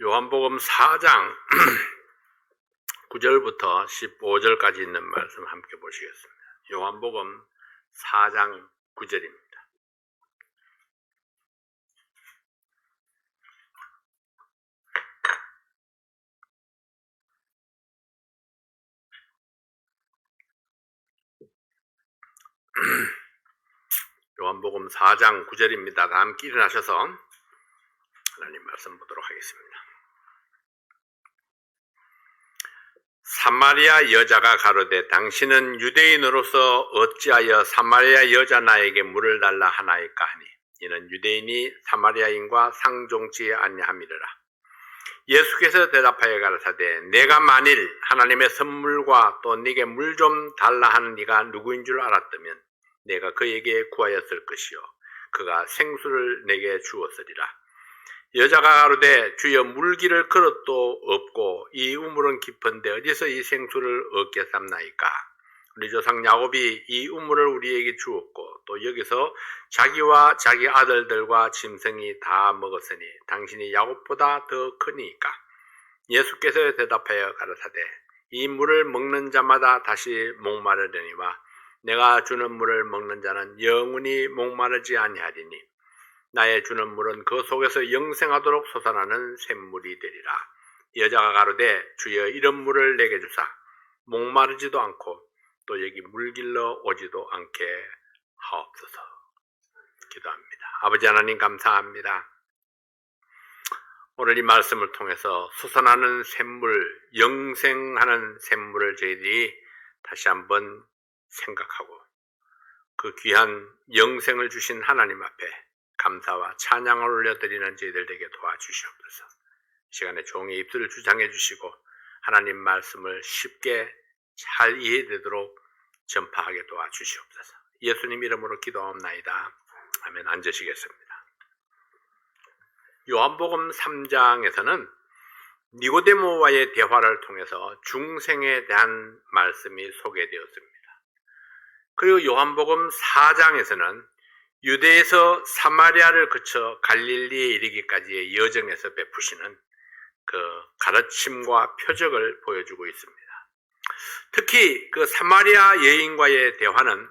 요한복음 4장 9절부터 15절까지 있는 말씀 함께 보시겠습니다. 요한복음 4장 9절입니다. 요한복음 4장 9절입니다. 다 함께 일어나셔서 하나님 말씀 보도록 하겠습니다. 사마리아 여자가 가로되 당신은 유대인으로서 어찌하여 사마리아 여자 나에게 물을 달라 하나이까 하니 이는 유대인이 사마리아인과 상종치 아니함이라. 예수께서 대답하여 가라사대 내가 만일 하나님의 선물과 또 네게 물 좀 달라 하는 네가 누구인 줄 알았다면 내가 그에게 구하였을 것이요 그가 생수를 내게 주었으리라. 여자가 가로되 주여 물기를 그릇도 없고 이 우물은 깊은데 어디서 이 생수를 얻겠삼나이까. 우리 조상 야곱이 이 우물을 우리에게 주었고 또 여기서 자기와 자기 아들들과 짐승이 다 먹었으니 당신이 야곱보다 더 크니까. 예수께서 대답하여 가라사대 이 물을 먹는 자마다 다시 목마르려니와 내가 주는 물을 먹는 자는 영원히 목마르지 아니하리니 나의 주는 물은 그 속에서 영생하도록 솟아나는 샘물이 되리라. 여자가 가로되 주여 이런 물을 내게 주사 목마르지도 않고 또 여기 물길러 오지도 않게 하옵소서. 기도합니다. 아버지 하나님 감사합니다. 오늘 이 말씀을 통해서 솟아나는 샘물, 영생하는 샘물을 저희들이 다시 한번 생각하고 그 귀한 영생을 주신 하나님 앞에 감사와 찬양을 올려드리는 저희들 되게 도와주시옵소서. 이 시간에 종의 입술을 주장해 주시고 하나님 말씀을 쉽게 잘 이해되도록 전파하게 도와주시옵소서. 예수님 이름으로 기도하옵나이다. 아멘. 앉으시겠습니다. 요한복음 3장에서는 니고데모와의 대화를 통해서 중생에 대한 말씀이 소개되었습니다. 그리고 요한복음 4장에서는 유대에서 사마리아를 거쳐 갈릴리에 이르기까지의 여정에서 베푸시는 그 가르침과 표적을 보여주고 있습니다. 특히 그 사마리아 여인과의 대화는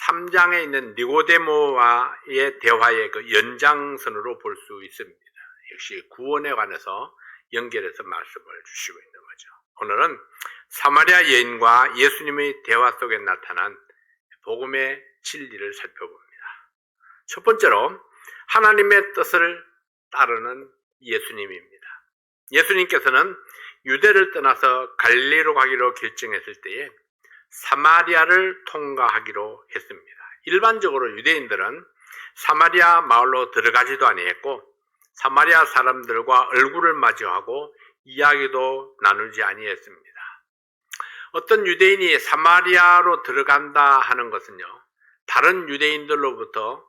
3장에 있는 니고데모와의 대화의 그 연장선으로 볼 수 있습니다. 역시 구원에 관해서 연결해서 말씀을 주시고 있는 거죠. 오늘은 사마리아 여인과 예수님의 대화 속에 나타난 복음의 진리를 살펴봅니다. 첫 번째로 하나님의 뜻을 따르는 예수님입니다. 예수님께서는 유대를 떠나서 갈릴리로 가기로 결정했을 때에 사마리아를 통과하기로 했습니다. 일반적으로 유대인들은 사마리아 마을로 들어가지도 아니했고 사마리아 사람들과 얼굴을 마주하고 이야기도 나누지 아니했습니다. 어떤 유대인이 사마리아로 들어간다 하는 것은요, 다른 유대인들로부터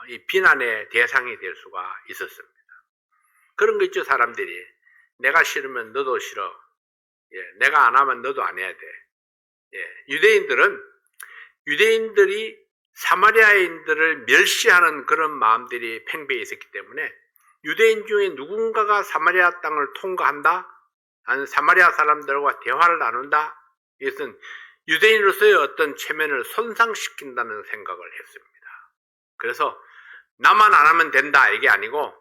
이 비난의 대상이 될 수가 있었습니다. 그런 거 있죠. 사람들이 내가 싫으면 너도 싫어. 내가 안 하면 너도 안 해야 돼. 유대인들이 사마리아인들을 멸시하는 그런 마음들이 팽배해 있었기 때문에 유대인 중에 누군가가 사마리아 땅을 통과한다, 아니면 사마리아 사람들과 대화를 나눈다, 이것은 유대인으로서의 어떤 체면을 손상시킨다는 생각을 했습니다. 그래서 나만 안 하면 된다 이게 아니고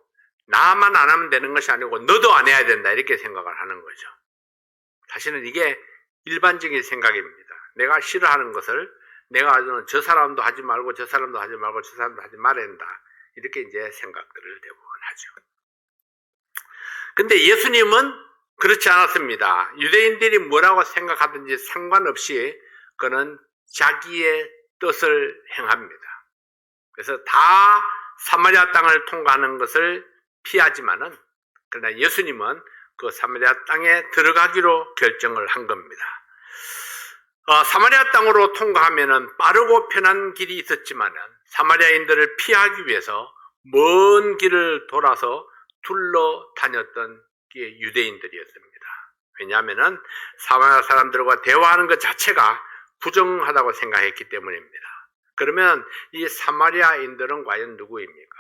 나만 안 하면 되는 것이 아니고 너도 안 해야 된다 이렇게 생각을 하는 거죠. 사실은 이게 일반적인 생각입니다. 내가 싫어하는 것을 내가 저 사람도 하지 말고 저 사람도 하지 말고 저 사람도 하지 말아야 된다 이렇게 이제 생각들을 대부분 하죠. 근데 예수님은 그렇지 않았습니다. 유대인들이 뭐라고 생각하든지 상관없이 그는 자기의 뜻을 행합니다. 그래서 다 사마리아 땅을 통과하는 것을 피하지만은 그러나 예수님은 그 사마리아 땅에 들어가기로 결정을 한 겁니다. 사마리아 땅으로 통과하면은 빠르고 편한 길이 있었지만은 사마리아인들을 피하기 위해서 먼 길을 돌아서 둘러 다녔던 게 유대인들이었습니다. 왜냐하면은 사마리아 사람들과 대화하는 것 자체가 부정하다고 생각했기 때문입니다. 그러면 이 사마리아인들은 과연 누구입니까?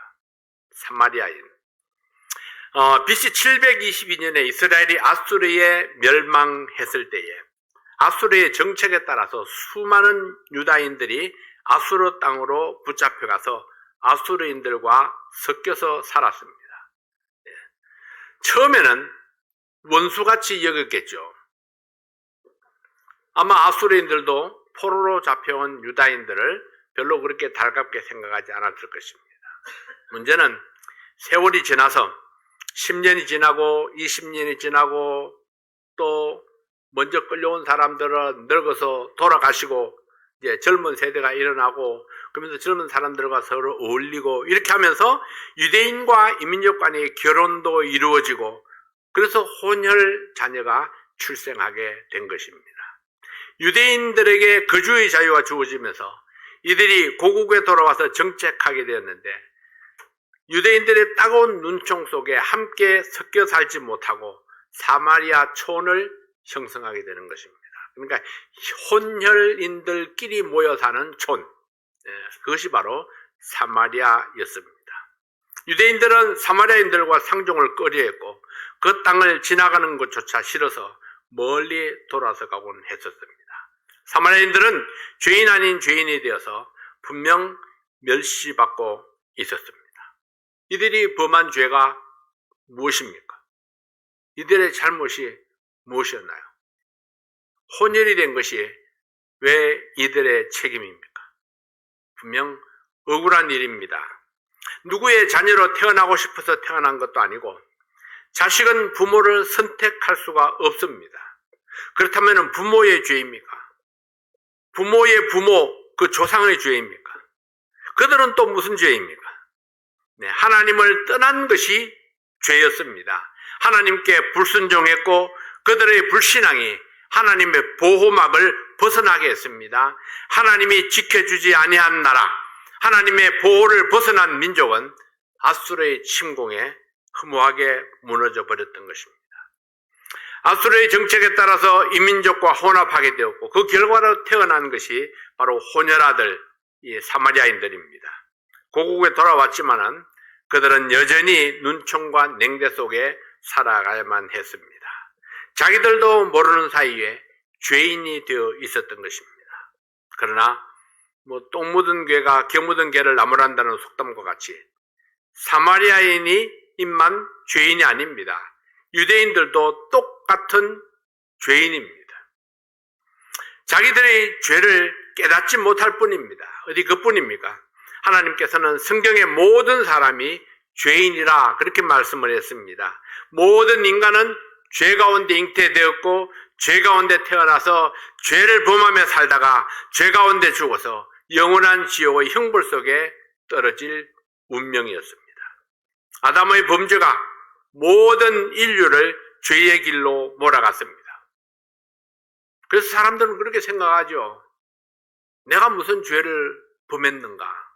사마리아인. BC 722년에 이스라엘이 아수르에 멸망했을 때에 아수르의 정책에 따라서 수많은 유다인들이 아수르 땅으로 붙잡혀가서 아수르인들과 섞여서 살았습니다. 처음에는 원수같이 여겼겠죠. 아마 아수르인들도 포로로 잡혀온 유다인들을 별로 그렇게 달갑게 생각하지 않았을 것입니다. 문제는 세월이 지나서 10년이 지나고 20년이 지나고 또 먼저 끌려온 사람들은 늙어서 돌아가시고 이제 젊은 세대가 일어나고 그러면서 젊은 사람들과 서로 어울리고 이렇게 하면서 유대인과 이민족 간의 결혼도 이루어지고 그래서 혼혈 자녀가 출생하게 된 것입니다. 유대인들에게 거주의 자유가 주어지면서 이들이 고국에 돌아와서 정착하게 되었는데 유대인들의 따가운 눈총 속에 함께 섞여 살지 못하고 사마리아 촌을 형성하게 되는 것입니다. 그러니까 혼혈인들끼리 모여 사는 촌, 그것이 바로 사마리아였습니다. 유대인들은 사마리아인들과 상종을 꺼려했고 그 땅을 지나가는 것조차 싫어서 멀리 돌아서 가곤 했었습니다. 사마리아인들은 죄인 아닌 죄인이 되어서 분명 멸시받고 있었습니다. 이들이 범한 죄가 무엇입니까? 이들의 잘못이 무엇이었나요? 혼혈이 된 것이 왜 이들의 책임입니까? 분명 억울한 일입니다. 누구의 자녀로 태어나고 싶어서 태어난 것도 아니고 자식은 부모를 선택할 수가 없습니다. 그렇다면 부모의 죄입니까? 부모의 부모, 그 조상의 죄입니까? 그들은 또 무슨 죄입니까? 하나님을 떠난 것이 죄였습니다. 하나님께 불순종했고 그들의 불신앙이 하나님의 보호막을 벗어나게 했습니다. 하나님이 지켜주지 아니한 나라, 하나님의 보호를 벗어난 민족은 아수르의 침공에 허무하게 무너져 버렸던 것입니다. 아수르의 정책에 따라서 이민족과 혼합하게 되었고 그 결과로 태어난 것이 바로 혼혈아들, 이 사마리아인들입니다. 고국에 돌아왔지만은 그들은 여전히 눈총과 냉대 속에 살아가야만 했습니다. 자기들도 모르는 사이에 죄인이 되어 있었던 것입니다. 그러나 똥 묻은 개가 겨 묻은 개를 나무란다는 속담과 같이 사마리아인만 죄인이 아닙니다. 유대인들도 똑같은 죄인입니다. 자기들의 죄를 깨닫지 못할 뿐입니다. 어디 그뿐입니까? 하나님께서는 성경의 모든 사람이 죄인이라 그렇게 말씀을 했습니다. 모든 인간은 죄 가운데 잉태되었고 죄 가운데 태어나서 죄를 범하며 살다가 죄 가운데 죽어서 영원한 지옥의 형벌 속에 떨어질 운명이었습니다. 아담의 범죄가 모든 인류를 죄의 길로 몰아갔습니다. 그래서 사람들은 그렇게 생각하죠. 내가 무슨 죄를 범했는가?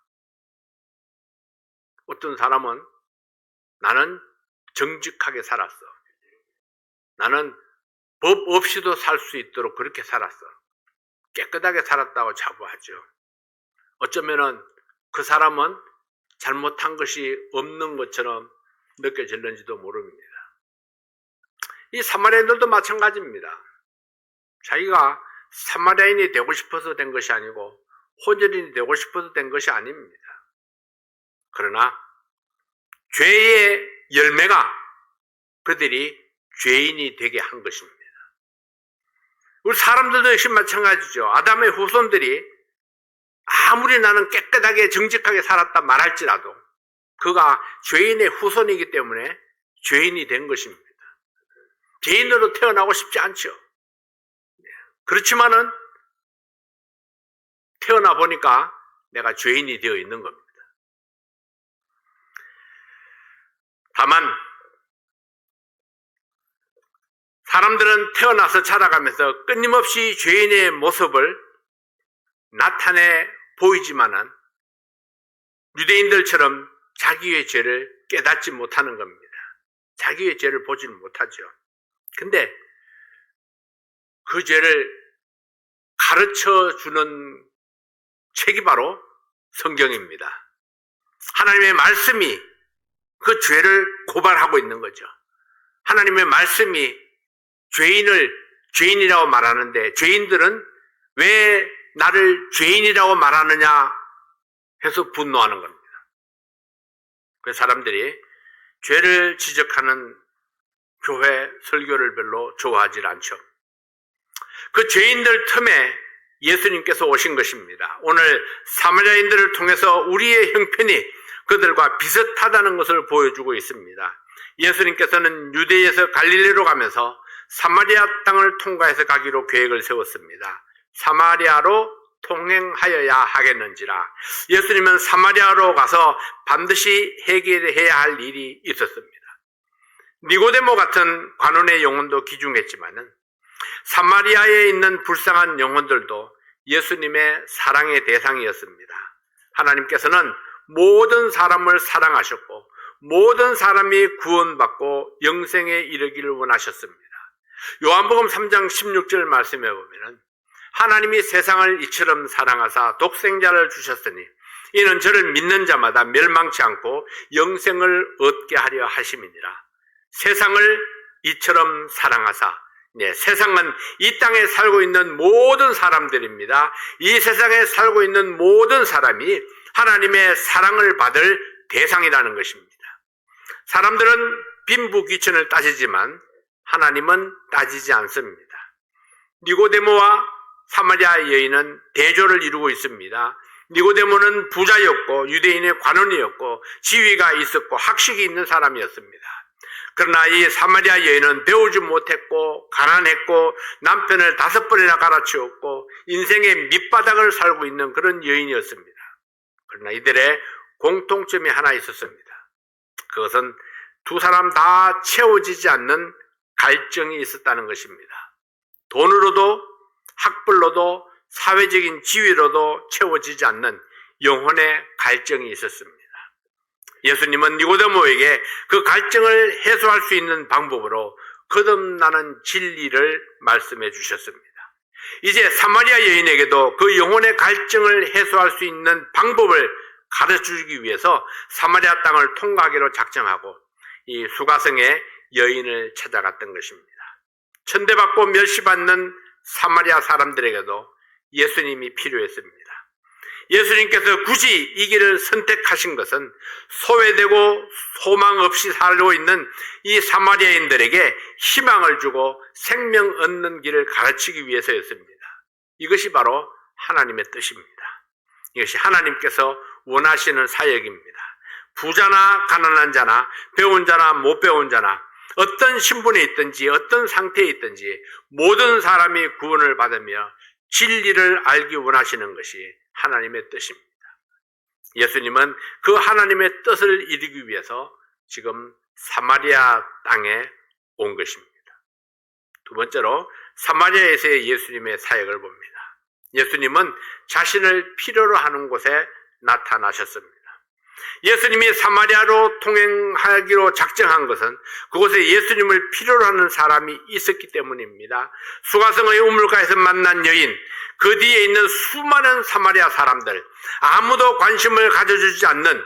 어떤 사람은 나는 정직하게 살았어. 나는 법 없이도 살 수 있도록 그렇게 살았어. 깨끗하게 살았다고 자부하죠. 어쩌면은 그 사람은 잘못한 것이 없는 것처럼 느껴질는지도 모릅니다. 이 사마리아인들도 마찬가지입니다. 자기가 사마리아인이 되고 싶어서 된 것이 아니고 혼혈인이 되고 싶어서 된 것이 아닙니다. 그러나 죄의 열매가 그들이 죄인이 되게 한 것입니다. 우리 사람들도 역시 마찬가지죠. 아담의 후손들이 아무리 나는 깨끗하게 정직하게 살았다 말할지라도 그가 죄인의 후손이기 때문에 죄인이 된 것입니다. 죄인으로 태어나고 싶지 않죠. 그렇지만은 태어나 보니까 내가 죄인이 되어 있는 겁니다. 다만 사람들은 태어나서 자라가면서 끊임없이 죄인의 모습을 나타내 보이지만은 유대인들처럼 자기의 죄를 깨닫지 못하는 겁니다. 자기의 죄를 보지 못하죠. 근데 그 죄를 가르쳐 주는 책이 바로 성경입니다. 하나님의 말씀이 그 죄를 고발하고 있는 거죠. 하나님의 말씀이 죄인을 죄인이라고 말하는데 죄인들은 왜 나를 죄인이라고 말하느냐 해서 분노하는 겁니다. 그래서 사람들이 죄를 지적하는 교회 설교를 별로 좋아하지 않죠. 그 죄인들 틈에 예수님께서 오신 것입니다. 오늘 사마리아인들을 통해서 우리의 형편이 그들과 비슷하다는 것을 보여주고 있습니다. 예수님께서는 유대에서 갈릴리로 가면서 사마리아 땅을 통과해서 가기로 계획을 세웠습니다. 사마리아로 통행하여야 하겠는지라. 예수님은 사마리아로 가서 반드시 해결해야 할 일이 있었습니다. 니고데모 같은 관원의 영혼도 귀중했지만은 사마리아에 있는 불쌍한 영혼들도 예수님의 사랑의 대상이었습니다. 하나님께서는 모든 사람을 사랑하셨고 모든 사람이 구원받고 영생에 이르기를 원하셨습니다. 요한복음 3장 16절 말씀에 보면은 하나님이 세상을 이처럼 사랑하사 독생자를 주셨으니 이는 저를 믿는 자마다 멸망치 않고 영생을 얻게 하려 하심이니라. 세상을 이처럼 사랑하사, 세상은 이 땅에 살고 있는 모든 사람들입니다. 이 세상에 살고 있는 모든 사람이 하나님의 사랑을 받을 대상이라는 것입니다. 사람들은 빈부귀천을 따지지만 하나님은 따지지 않습니다. 니고데모와 사마리아 여인은 대조를 이루고 있습니다. 니고데모는 부자였고 유대인의 관원이었고 지위가 있었고 학식이 있는 사람이었습니다. 그러나 이 사마리아 여인은 배우지 못했고 가난했고 남편을 5번이나 갈아치웠고 인생의 밑바닥을 살고 있는 그런 여인이었습니다. 그러나 이들의 공통점이 하나 있었습니다. 그것은 두 사람 다 채워지지 않는 갈증이 있었다는 것입니다. 돈으로도 학벌로도 사회적인 지위로도 채워지지 않는 영혼의 갈증이 있었습니다. 예수님은 니고데모에게 그 갈증을 해소할 수 있는 방법으로 거듭나는 진리를 말씀해 주셨습니다. 이제 사마리아 여인에게도 그 영혼의 갈증을 해소할 수 있는 방법을 가르쳐 주기 위해서 사마리아 땅을 통과하기로 작정하고 이 수가성의 여인을 찾아갔던 것입니다. 천대받고 멸시받는 사마리아 사람들에게도 예수님이 필요했습니다. 예수님께서 굳이 이 길을 선택하신 것은 소외되고 소망 없이 살고 있는 이 사마리아인들에게 희망을 주고 생명 얻는 길을 가르치기 위해서였습니다. 이것이 바로 하나님의 뜻입니다. 이것이 하나님께서 원하시는 사역입니다. 부자나 가난한 자나 배운 자나 못 배운 자나 어떤 신분에 있든지 어떤 상태에 있든지 모든 사람이 구원을 받으며 진리를 알기 원하시는 것이 하나님의 뜻입니다. 예수님은 그 하나님의 뜻을 이루기 위해서 지금 사마리아 땅에 온 것입니다. 두 번째로 사마리아에서의 예수님의 사역을 봅니다. 예수님은 자신을 필요로 하는 곳에 나타나셨습니다. 예수님이 사마리아로 통행하기로 작정한 것은 그곳에 예수님을 필요로 하는 사람이 있었기 때문입니다. 수가성의 우물가에서 만난 여인, 그 뒤에 있는 수많은 사마리아 사람들, 아무도 관심을 가져주지 않는,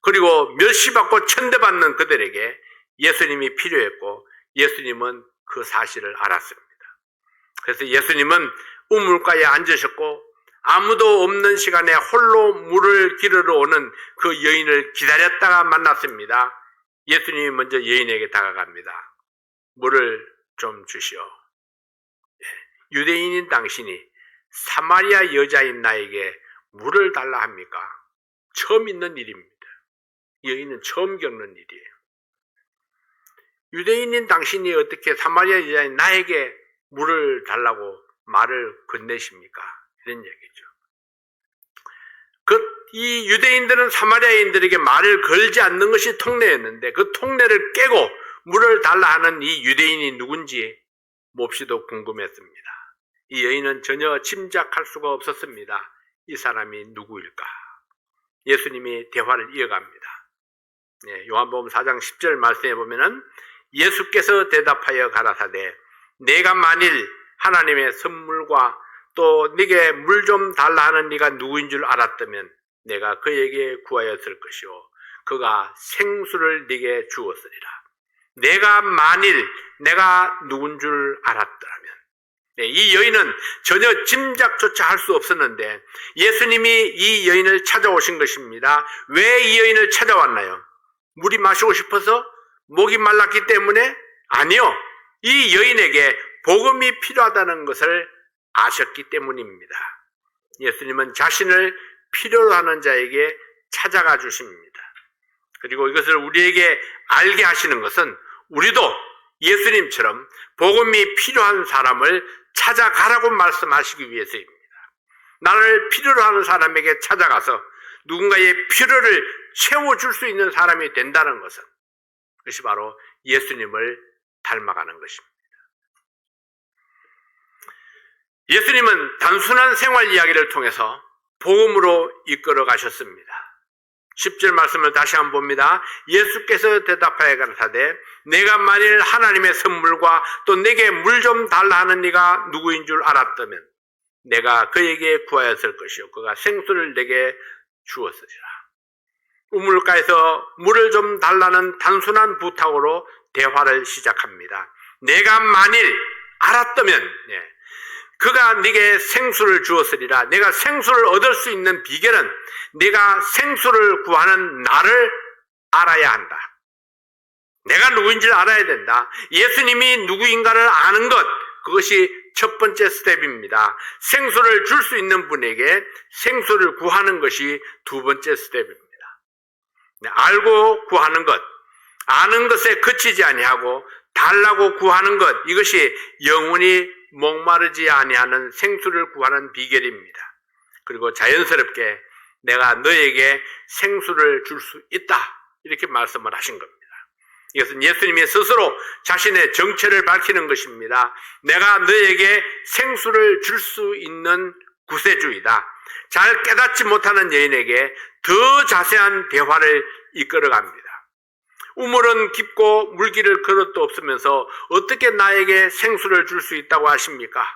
그리고 멸시받고 천대받는 그들에게 예수님이 필요했고 예수님은 그 사실을 알았습니다. 그래서 예수님은 우물가에 앉으셨고 아무도 없는 시간에 홀로 물을 기르러 오는 그 여인을 기다렸다가 만났습니다. 예수님이 먼저 여인에게 다가갑니다. 물을 좀 주시오. 유대인인 당신이 사마리아 여자인 나에게 물을 달라 합니까? 처음 있는 일입니다. 여인은 처음 겪는 일이에요. 유대인인 당신이 어떻게 사마리아 여자인 나에게 물을 달라고 말을 건네십니까? 이런 얘기죠. 이 유대인들은 사마리아인들에게 말을 걸지 않는 것이 통례였는데 그 통례를 깨고 물을 달라 하는 이 유대인이 누군지 몹시도 궁금했습니다. 이 여인은 전혀 짐작할 수가 없었습니다. 이 사람이 누구일까? 예수님이 대화를 이어갑니다. 요한복음 4장 10절 말씀에 보면은 예수께서 대답하여 가라사대 내가 만일 하나님의 선물과 또 네게 물 좀 달라 하는 네가 누구인 줄 알았다면 내가 그에게 구하였을 것이요 그가 생수를 네게 주었으리라. 내가 만일 내가 누군 줄 알았더라면. 이 여인은 전혀 짐작조차 할 수 없었는데 예수님이 이 여인을 찾아오신 것입니다. 왜 이 여인을 찾아왔나요? 물이 마시고 싶어서? 목이 말랐기 때문에? 아니요. 이 여인에게 복음이 필요하다는 것을 아셨기 때문입니다. 예수님은 자신을 필요로 하는 자에게 찾아가 주십니다. 그리고 이것을 우리에게 알게 하시는 것은 우리도 예수님처럼 복음이 필요한 사람을 찾아가라고 말씀하시기 위해서입니다. 나를 필요로 하는 사람에게 찾아가서 누군가의 필요를 채워줄 수 있는 사람이 된다는 것은 그것이 바로 예수님을 닮아가는 것입니다. 예수님은 단순한 생활 이야기를 통해서 복음으로 이끌어 가셨습니다. 10절 말씀을 다시 한번 봅니다. 예수께서 대답하여 가라사대 내가 만일 하나님의 선물과 또 내게 물 좀 달라 하는 네가 누구인 줄 알았다면 내가 그에게 구하였을 것이요 그가 생수를 내게 주었으리라. 우물가에서 물을 좀 달라는 단순한 부탁으로 대화를 시작합니다. 내가 만일 알았다면 그가 네게 생수를 주었으리라. 내가 생수를 얻을 수 있는 비결은 네가 생수를 구하는 나를 알아야 한다. 내가 누구인지를 알아야 된다. 예수님이 누구인가를 아는 것, 그것이 첫 번째 스텝입니다. 생수를 줄 수 있는 분에게 생수를 구하는 것이 두 번째 스텝입니다. 알고 구하는 것, 아는 것에 그치지 아니하고 달라고 구하는 것, 이것이 영원히 목마르지 아니하는 생수를 구하는 비결입니다. 그리고 자연스럽게 내가 너에게 생수를 줄 수 있다 이렇게 말씀을 하신 겁니다. 이것은 예수님이 스스로 자신의 정체를 밝히는 것입니다. 내가 너에게 생수를 줄 수 있는 구세주이다. 잘 깨닫지 못하는 여인에게 더 자세한 대화를 이끌어갑니다. 우물은 깊고 물기를 그릇도 없으면서 어떻게 나에게 생수를 줄 수 있다고 하십니까?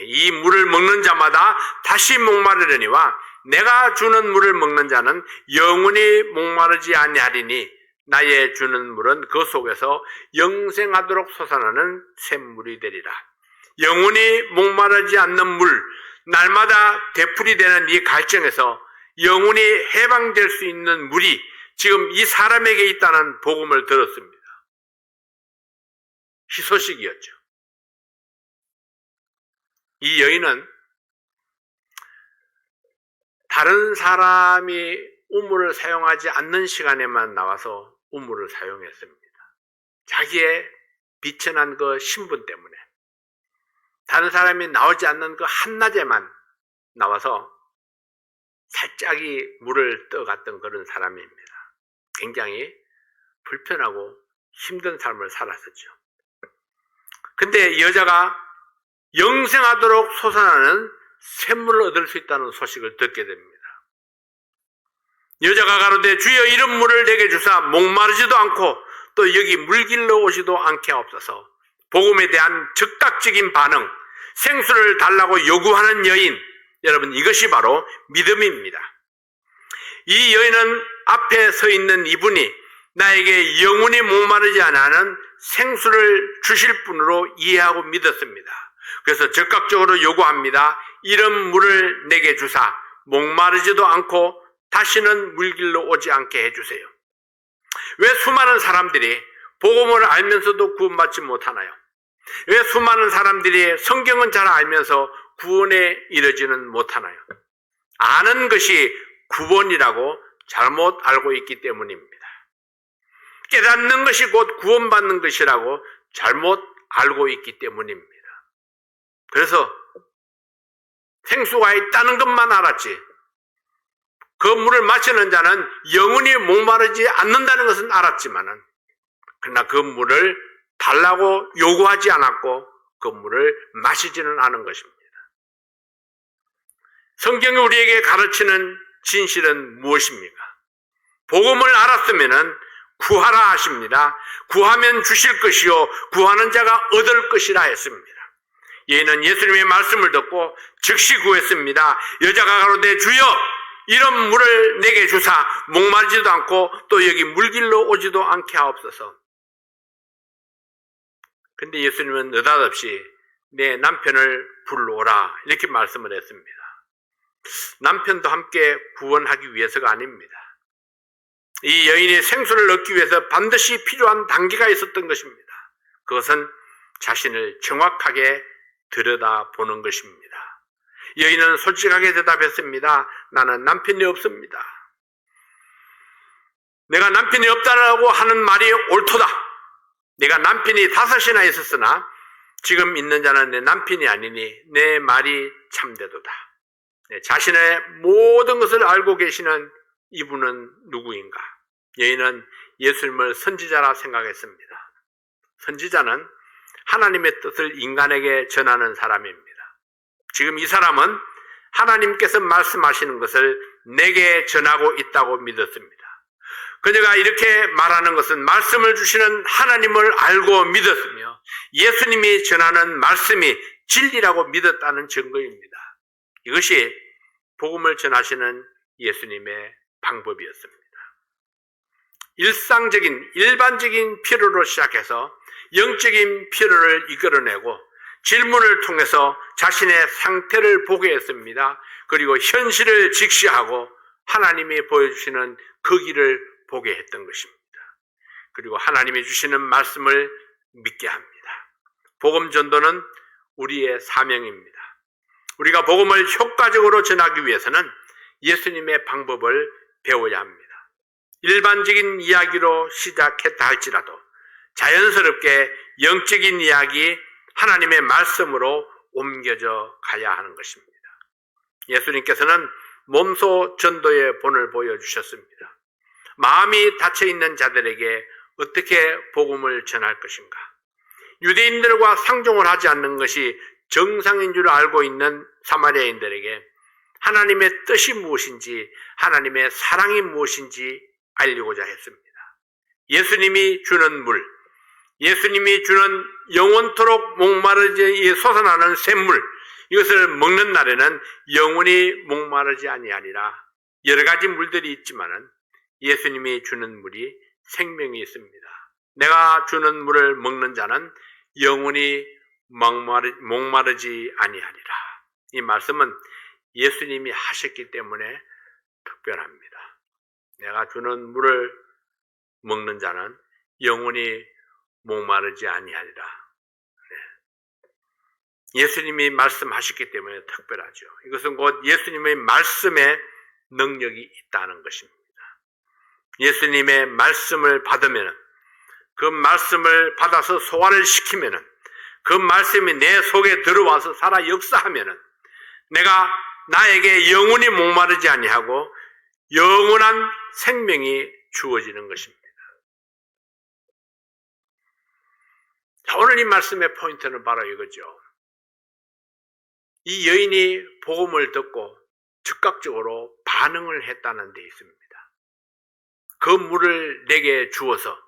이 물을 먹는 자마다 다시 목마르려니와 내가 주는 물을 먹는 자는 영원히 목마르지 아니하리니 나의 주는 물은 그 속에서 영생하도록 솟아나는 샘물이 되리라. 영원히 목마르지 않는 물, 날마다 되풀이되는 이 갈증에서 영원히 해방될 수 있는 물이 지금 이 사람에게 있다는 복음을 들었습니다. 희소식이었죠. 이 여인은 다른 사람이 우물을 사용하지 않는 시간에만 나와서 우물을 사용했습니다. 자기의 비천한 그 신분 때문에 다른 사람이 나오지 않는 그 한낮에만 나와서 살짝이 물을 떠갔던 그런 사람입니다. 굉장히 불편하고 힘든 삶을 살았었죠. 근데 이 여자가 영생하도록 솟아나는 샘물을 얻을 수 있다는 소식을 듣게 됩니다. 여자가 가로되 주여 이런 물을 내게 주사 목마르지도 않고 또 여기 물길로 오지도 않게 하옵소서. 복음에 대한 즉각적인 반응, 생수를 달라고 요구하는 여인, 여러분 이것이 바로 믿음입니다. 이 여인은 앞에 서 있는 이분이 나에게 영원히 목마르지 않는 생수를 주실 분으로 이해하고 믿었습니다. 그래서 즉각적으로 요구합니다. 이런 물을 내게 주사 목마르지도 않고 다시는 물길로 오지 않게 해주세요. 왜 수많은 사람들이 복음을 알면서도 구원받지 못하나요? 왜 수많은 사람들이 성경은 잘 알면서 구원에 이르지는 못하나요? 아는 것이 구원이라고 잘못 알고 있기 때문입니다. 깨닫는 것이 곧 구원받는 것이라고 잘못 알고 있기 때문입니다. 그래서 생수가 있다는 것만 알았지 그 물을 마시는 자는 영원히 목마르지 않는다는 것은 알았지만은 그러나 그 물을 달라고 요구하지 않았고 그 물을 마시지는 않은 것입니다. 성경이 우리에게 가르치는 진실은 무엇입니까? 복음을 알았으면은 구하라 하십니다. 구하면 주실 것이요 구하는 자가 얻을 것이라 했습니다. 여인은 예수님의 말씀을 듣고 즉시 구했습니다. 여자가 가로되 주여 이런 물을 내게 주사 목마르지도 않고 또 여기 물길로 오지도 않게 하옵소서. 근데 예수님은 느닷없이 내 남편을 불러오라 이렇게 말씀을 했습니다. 남편도 함께 구원하기 위해서가 아닙니다. 이 여인이 생수를 얻기 위해서 반드시 필요한 단계가 있었던 것입니다. 그것은 자신을 정확하게 들여다보는 것입니다. 여인은 솔직하게 대답했습니다. 나는 남편이 없습니다. 내가 남편이 없다라고 하는 말이 옳도다. 내가 남편이 5이나 있었으나 지금 있는 자는 내 남편이 아니니 내 말이 참되도다. 자신의 모든 것을 알고 계시는 이분은 누구인가? 여인은 예수님을 선지자라 생각했습니다. 선지자는 하나님의 뜻을 인간에게 전하는 사람입니다. 지금 이 사람은 하나님께서 말씀하시는 것을 내게 전하고 있다고 믿었습니다. 그녀가 이렇게 말하는 것은 말씀을 주시는 하나님을 알고 믿었으며 예수님이 전하는 말씀이 진리라고 믿었다는 증거입니다. 이것이 복음을 전하시는 예수님의 방법이었습니다. 일반적인 필요로 시작해서 영적인 필요를 이끌어내고 질문을 통해서 자신의 상태를 보게 했습니다. 그리고 현실을 직시하고 하나님이 보여주시는 그 길을 보게 했던 것입니다. 그리고 하나님이 주시는 말씀을 믿게 합니다. 복음 전도는 우리의 사명입니다. 우리가 복음을 효과적으로 전하기 위해서는 예수님의 방법을 배워야 합니다. 일반적인 이야기로 시작했다 할지라도 자연스럽게 영적인 이야기, 하나님의 말씀으로 옮겨져 가야 하는 것입니다. 예수님께서는 몸소 전도의 본을 보여주셨습니다. 마음이 닫혀있는 자들에게 어떻게 복음을 전할 것인가? 유대인들과 상종을 하지 않는 것이 정상인 줄 알고 있는 사마리아인들에게 하나님의 뜻이 무엇인지, 하나님의 사랑이 무엇인지 알리고자 했습니다. 예수님이 주는 물, 예수님이 주는 영원토록 목마르지 솟아나는 샘물, 이것을 먹는 날에는 영원히 목마르지 아니하리라. 여러 가지 물들이 있지만은 예수님이 주는 물이 생명이 있습니다. 내가 주는 물을 먹는 자는 영원히 목마르지 아니하리라. 이 말씀은 예수님이 하셨기 때문에 특별합니다. 내가 주는 물을 먹는 자는 영원히 목마르지 아니하리라. 예수님이 말씀하셨기 때문에 특별하죠. 이것은 곧 예수님의 말씀에 능력이 있다는 것입니다. 예수님의 말씀을 받으면, 그 말씀을 받아서 소화를 시키면, 그 말씀이 내 속에 들어와서 살아 역사하면 내가 나에게 영원히 목마르지 아니하고 영원한 생명이 주어지는 것입니다. 자, 오늘 이 말씀의 포인트는 바로 이거죠. 이 여인이 복음을 듣고 즉각적으로 반응을 했다는 데 있습니다. 그 물을 내게 주어서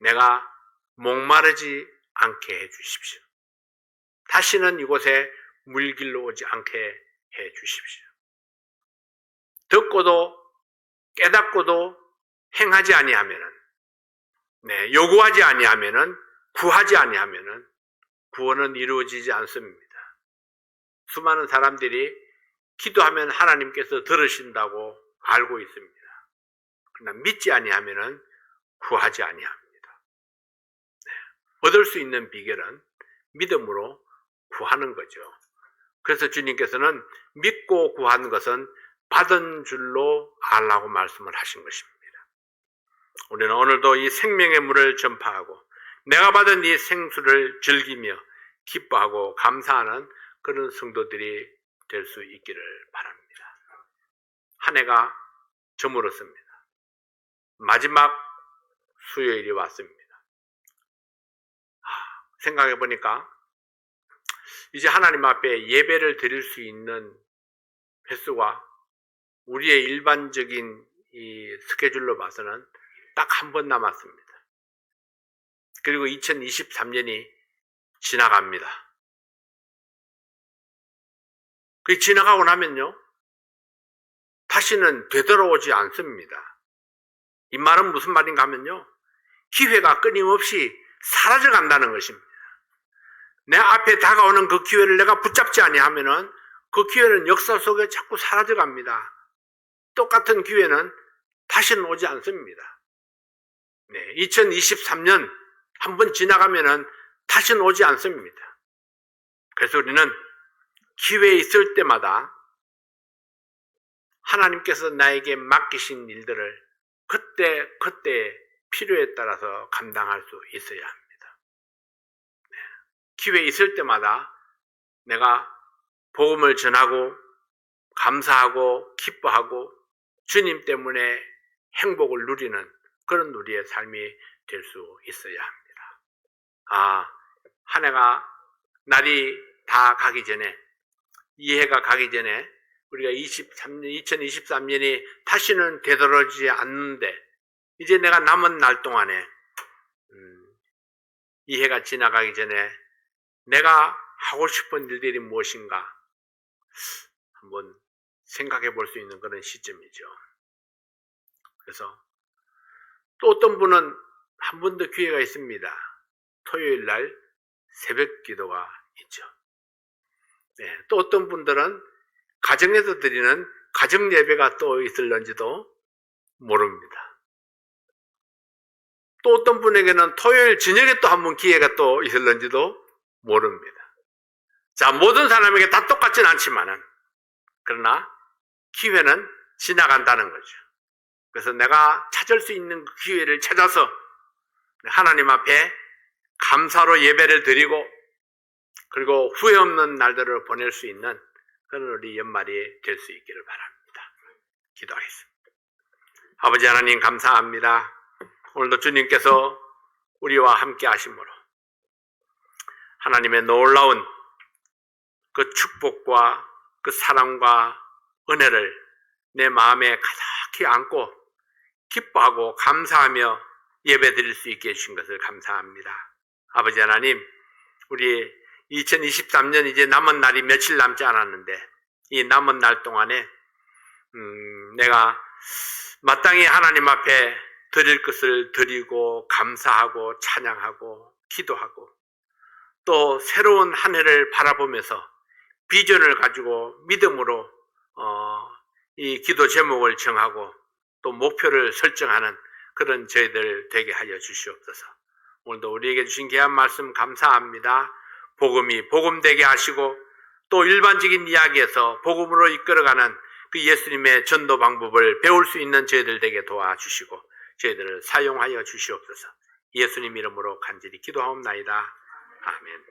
내가 목마르지 않게 해 주십시오. 다시는 이곳에 물길로 오지 않게 해 주십시오. 듣고도 깨닫고도 행하지 아니하면은, 요구하지 아니하면은, 구하지 아니하면은 구원은 이루어지지 않습니다. 수많은 사람들이 기도하면 하나님께서 들으신다고 알고 있습니다. 그러나 믿지 아니하면은 구하지 아니합니다. 얻을 수 있는 비결은 믿음으로 구하는 거죠. 그래서 주님께서는 믿고 구한 것은 받은 줄로 알라고 말씀을 하신 것입니다. 우리는 오늘도 이 생명의 물을 전파하고 내가 받은 이 생수를 즐기며 기뻐하고 감사하는 그런 성도들이 될 수 있기를 바랍니다. 한 해가 저물었습니다. 마지막 수요일이 왔습니다. 생각해 보니까 이제 하나님 앞에 예배를 드릴 수 있는 횟수가 우리의 일반적인 이 스케줄로 봐서는 딱 한 번 남았습니다. 그리고 2023년이 지나갑니다. 그 지나가고 나면요, 다시는 되돌아오지 않습니다. 이 말은 무슨 말인가 하면요, 기회가 끊임없이 사라져 간다는 것입니다. 내 앞에 다가오는 그 기회를 내가 붙잡지 아니하면은 그 기회는 역사 속에 자꾸 사라져 갑니다. 똑같은 기회는 다시는 오지 않습니다. 2023년 한번 지나가면은 다시는 오지 않습니다. 그래서 우리는 기회 있을 때마다 하나님께서 나에게 맡기신 일들을 그때 필요에 따라서 감당할 수 있어야 합니다. 기회 있을 때마다 내가 복음을 전하고 감사하고 기뻐하고 주님 때문에 행복을 누리는 그런 우리의 삶이 될 수 있어야 합니다. 한 해가 날이 다 가기 전에, 이 해가 가기 전에 우리가 2023년이 다시는 되돌아오지 않는데 이제 내가 남은 날 동안에 이 해가 지나가기 전에 내가 하고 싶은 일들이 무엇인가 한번 생각해 볼 수 있는 그런 시점이죠. 그래서 또 어떤 분은 한 번 더 기회가 있습니다. 토요일 날 새벽 기도가 있죠. 또 어떤 분들은 가정에서 드리는 가정 예배가 또 있을런지도 모릅니다. 또 어떤 분에게는 토요일 저녁에 또 한 번 기회가 또 있을런지도 모릅니다. 자, 모든 사람에게 다 똑같진 않지만은, 그러나 기회는 지나간다는 거죠. 그래서 내가 찾을 수 있는 그 기회를 찾아서 하나님 앞에 감사로 예배를 드리고, 그리고 후회 없는 날들을 보낼 수 있는 그런 우리 연말이 될 수 있기를 바랍니다. 기도하겠습니다. 아버지 하나님 감사합니다. 오늘도 주님께서 우리와 함께 하심으로 하나님의 놀라운 그 축복과 그 사랑과 은혜를 내 마음에 가득히 안고 기뻐하고 감사하며 예배드릴 수 있게 해주신 것을 감사합니다. 아버지 하나님, 우리 2023년 이제 남은 날이 며칠 남지 않았는데 이 남은 날 동안에 내가 마땅히 하나님 앞에 드릴 것을 드리고 감사하고 찬양하고 기도하고 또 새로운 한 해를 바라보면서 비전을 가지고 믿음으로 이 기도 제목을 정하고 또 목표를 설정하는 그런 저희들 되게 하여 주시옵소서. 오늘도 우리에게 주신 귀한 말씀 감사합니다. 복음이 복음되게 하시고 또 일반적인 이야기에서 복음으로 이끌어가는 그 예수님의 전도 방법을 배울 수 있는 저희들 되게 도와주시고 저희들을 사용하여 주시옵소서. 예수님 이름으로 간절히 기도하옵나이다. 아멘.